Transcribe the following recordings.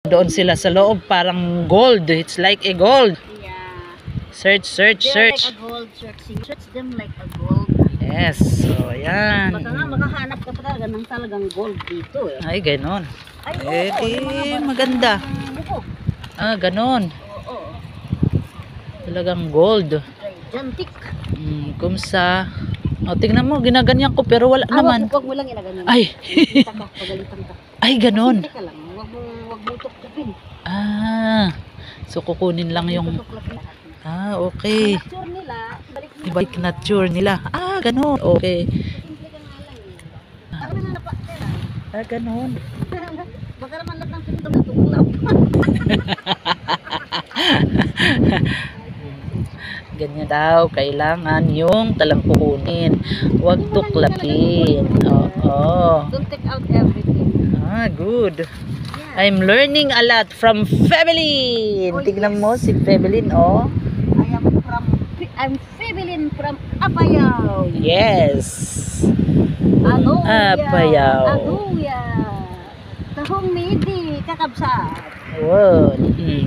Doon sila sa loob, parang gold. It's like a gold. Yeah. Search. They're like a gold searching. Search them like a gold. Yes. So, ayan. Baka nga makahanap ka pa talaga ng talagang gold dito eh. Ay, ganon. Ay, Eh, di maganda. Ah, ganon. Oo. Talagang gold. Gigantic. Kumsa. O, tingnan mo, ginaganyan ko pero wala naman. Wag mo lang inaganyan. Ay. Pagalitan ka. Ay, ganon. Kasi ka lang. Wag mo tuktukin. Ah. So, kukunin lang yung... Ah, okay. Nature nila, Ibalik nature nila. Ah, ganon. Okay. Ah, ganon. Baka naman lang ng pinto na tuklaw. Ganyan daw, kailangan yung talang kukunin. Huwag tuklapin. Oo. Don't take out everything. Ah, good. I'm learning a lot from Febelin. Oh, Tignan yes. mo si Febelin, oh. I'm Febelin from Apayao. Yes. Aluya. Apayao. Aluya. Tahong midi, kakabsat. Wow.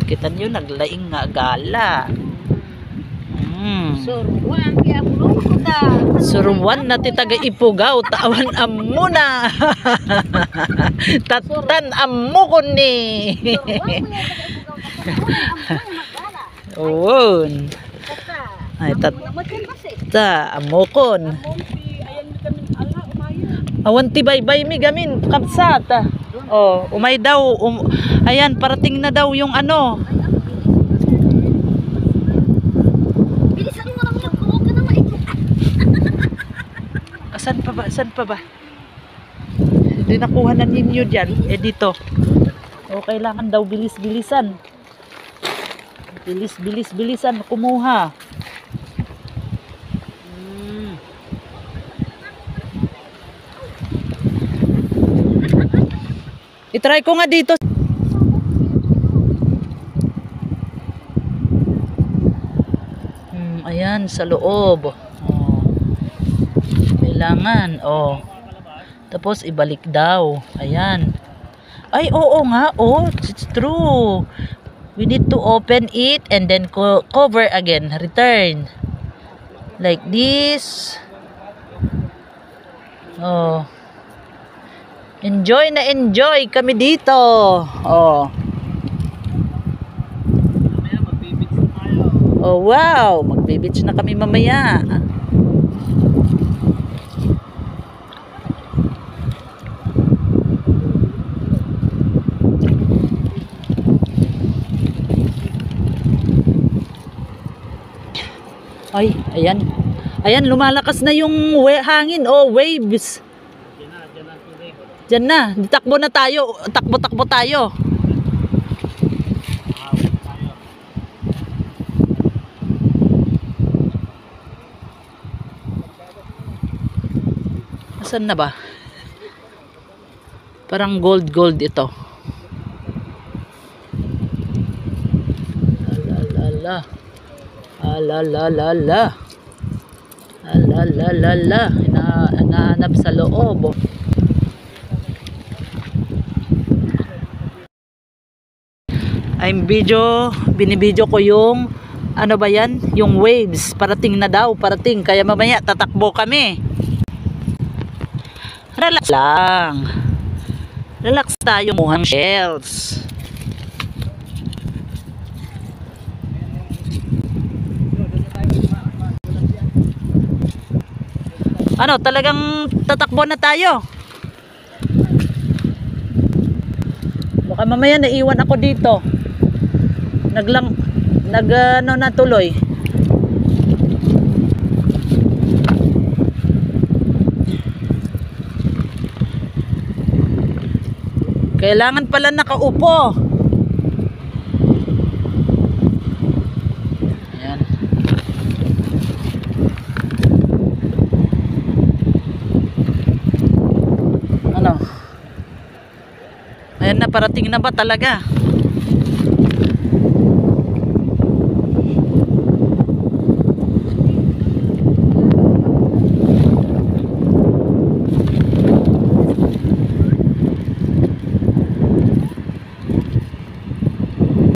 Kita nyo, naglaing nga gala. Suruan, kaya bulong ko da. Suruan na titaga ipugaw, tawan amuna. Tatan amu ko ni. Oo. Ay, tata amukon. Awan tibay-bay mi gamin, kapsat. Oh, umay daw. Ayan, parating na daw yung ano. Bilisan mo naman yung kuha ka na maikot. Saan pa ba? Saan pa ba? Hindi nakuha na ninyo dyan. Eh dito. O kailangan daw bilis-bilisan. Bilis-bilisan kumuha. I-try ko nga dito. Ayan, sa loob. Oh. Kailangan. Oh. Tapos, ibalik daw. Ayan. Ay, oo nga. Oh, it's true. We need to open it and then cover again. Return. Like this. Oh. Enjoy na enjoy kami dito. Oh. Oh, wow. Magbe-beach na kami mamaya. Ay, ayan. Ayan, lumalakas na yung hangin. Oh, waves. Diyan na. Takbo na tayo. Takbo tayo. Asan na ba? Parang gold ito. Alalala. Hinahanap sa loob. Binibidyo ko yung ano ba yan? Yung waves. Parating na daw, parating. Kaya mamaya tatakbo kami. Relax lang. Relax tayo muhang shells. Ano, talagang tatakbo na tayo. Baka mamaya naiwan ako dito. Ano na tuloy. Kailangan pala nakaupo. Ayan. Ano? Ayan na, parating na ba talaga?